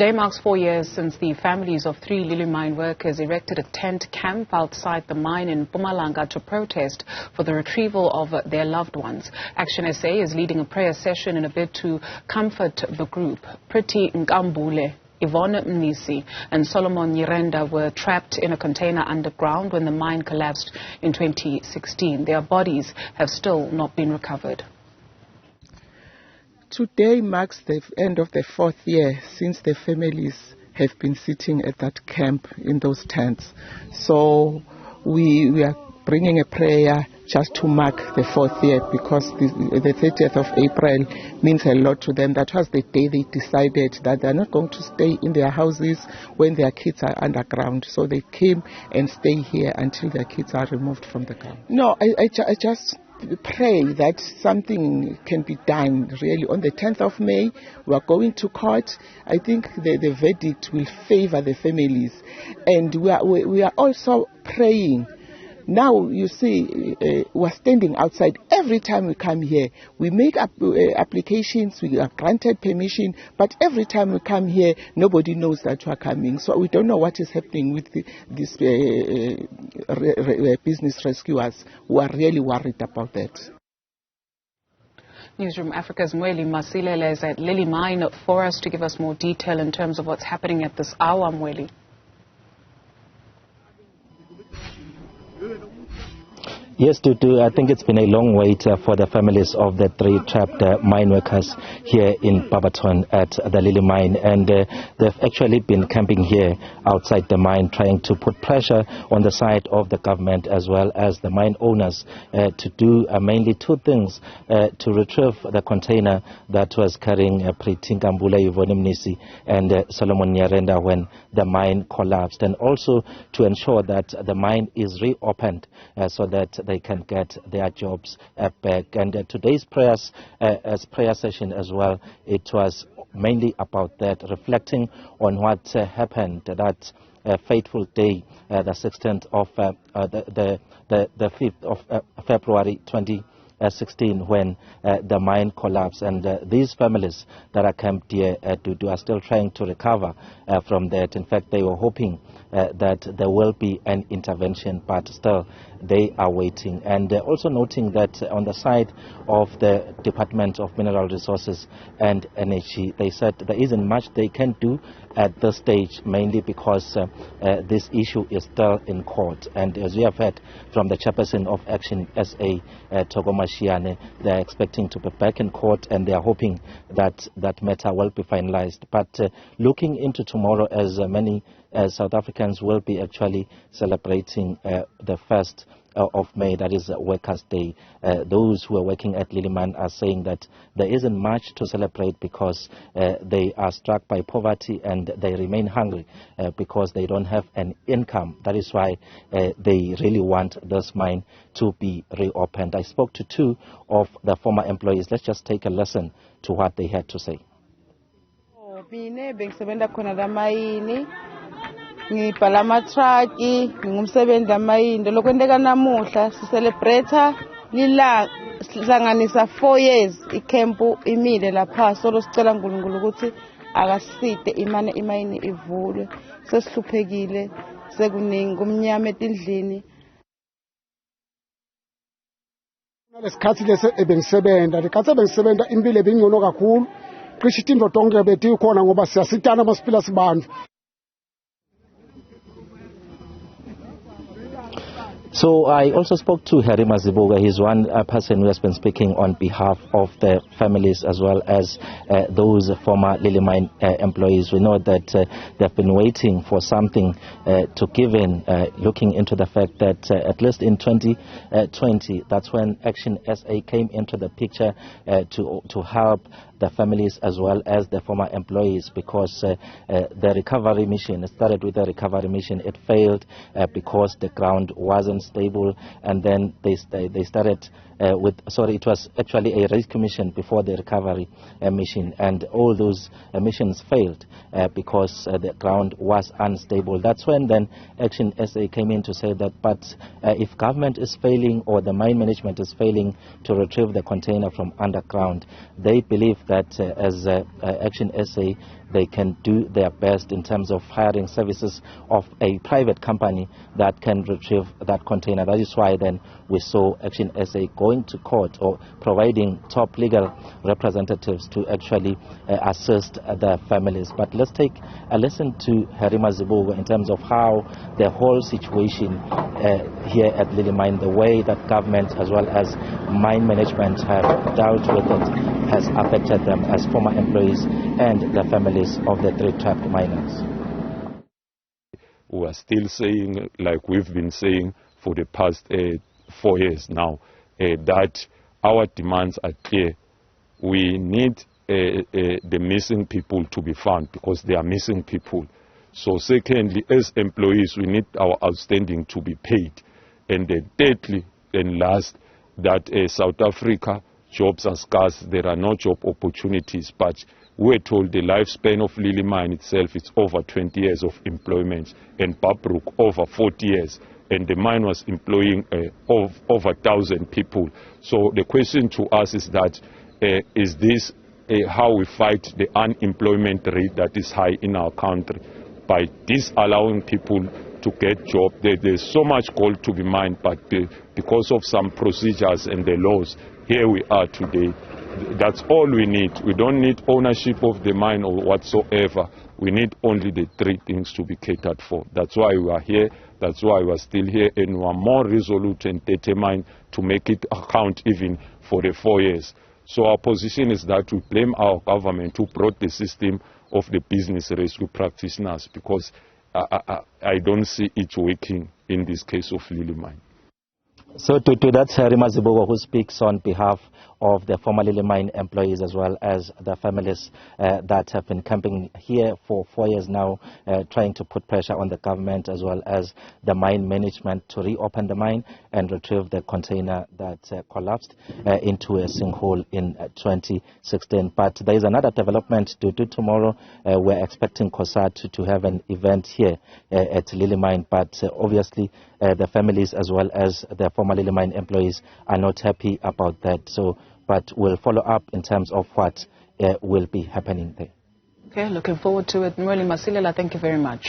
Today marks 4 years since the families of 3 Lily mine workers erected a tent camp outside the mine in Mpumalanga to protest for the retrieval of their loved ones. ActionSA is leading a prayer session in a bid to comfort the group. Pretty Nkambule, Yvonne, Mnisi and Nyirenda were trapped in a container underground when the mine collapsed in 2016. Their bodies have still not been recovered. Today marks the end of the 4th year since the families have been sitting at that camp in those tents. So we are bringing a prayer just to mark the 4th year, because the 30th of April means a lot to them. That was the day they decided that they're not going to stay in their houses when their kids are underground. So they came and stay here until their kids are removed from the camp. No, I just pray that something can be done really. On the 10th of May, we are going to court. I think the verdict will favor the families. And we are also praying. Now, you see, we're standing outside. Every time we come here, we make applications, we are granted permission, but every time we come here, nobody knows that we are coming. So we don't know what is happening with these business rescuers who are really worried about that. Newzroom Afrika's Mweli Masilela is at Lily Mine for us to give us more detail in terms of what's happening at this hour. Mweli. Yes, Tutu, I think it's been a long wait for the families of the 3 trapped mine workers here in Barberton at the Lily Mine, and they've actually been camping here outside the mine, trying to put pressure on the side of the government as well as the mine owners to do mainly 2 things: to retrieve the container that was carrying Nkambule, Yvonne, Mnisi and Nyirenda when the mine collapsed, and also to ensure that the mine is reopened so that they can get their jobs back. And today's prayer session as well, it was mainly about that, reflecting on what happened that fateful day, the 16th of the 5th of February 2016, when the mine collapsed, and these families that are camped here are still trying to recover from that. In fact, they were hoping that there will be an intervention, but still they are waiting. And also noting that on the side of the Department of Mineral Resources and Energy, they said there isn't much they can do at this stage, mainly because this issue is still in court. And as we have heard from the chairperson of ActionSA, they're expecting to be back in court, and they are hoping that that matter will be finalized. But looking into tomorrow, as many South Africans will be actually celebrating the 1st of May, that is Workers' Day. Those who are working at Lily Mine are saying that there isn't much to celebrate because they are struck by poverty and they remain hungry because they don't have an income. That is why they really want this mine to be reopened. I spoke to 2 of the former employees. Let's just take a listen to what they had to say. Ngibhala amatraki, ngingumsebenzi amayinto. Lokwenteka namuhla sicelebrate lihlanganisa 4 years ikhempu imile lapha. Solo sicela uNkulunkulu ukuthi akaside imayini ivulwe. Sesihluphekile, sekuningi kumnyama etindlini. Lesikhathi bengisebenza impilo ebingcono kakhulu. Cishe into tonke bethi khona ngoba siyasitana masiphila sibantu. So I also spoke to Harry Mazibuga. He's one person who has been speaking on behalf of the families as well as those former Lily Mine employees. We know that they've been waiting for something to give in, looking into the fact that at least in 2020, that's when ActionSA came into the picture to help the families as well as the former employees, because the recovery mission, it started with the recovery mission, it failed because the ground wasn't stable, and then they started it was actually a rescue mission before the recovery mission, and all those missions failed because the ground was unstable. That's when then ActionSA came in to say that, but if government is failing or the mine management is failing to retrieve the container from underground, they believe that as ActionSA, they can do their best in terms of hiring services of a private company that can retrieve that container. That is why then we saw ActionSA going to court or providing top legal representatives to actually assist the families. But let's take a listen to Harima Zibugo in terms of how the whole situation here at Lily Mine, the way that government as well as mine management have dealt with it, has affected them as former employees and the families of the 3 trapped miners. We are still saying, like we've been saying for the past 4 years now, that our demands are clear. We need the missing people to be found, because they are missing people. So secondly, as employees, we need our outstanding to be paid. And thirdly and last, that South Africa, jobs are scarce, there are no job opportunities, but we're told the lifespan of Lily Mine itself is over 20 years of employment, and Babrook over 40 years, and the mine was employing over 1,000 people. So the question to us is that, is this how we fight the unemployment rate that is high in our country? By disallowing people to get jobs. There's so much gold to be mined, but because of some procedures and the laws, here we are today. That's all we need. We don't need ownership of the mine or whatsoever. We need only the 3 things to be catered for. That's why we are here. That's why we are still here, and we are more resolute and determined to make it count even for the 4 years. So our position is that we blame our government who brought the system of the business rescue practitioners, because I don't see it working in this case of Lily Mine. So to that, Harima Zibugo, who speaks on behalf of the former Lily Mine employees as well as the families that have been camping here for 4 years now, trying to put pressure on the government as well as the mine management to reopen the mine and retrieve the container that collapsed into a sinkhole in 2016. But there is another development to do tomorrow. We're expecting COSAT to have an event here at Lily Mine, but obviously the families as well as the former Lily Mine employees are not happy about that. So, but we'll follow up in terms of what will be happening there. Okay, looking forward to it. Mweli, Masilela, thank you very much.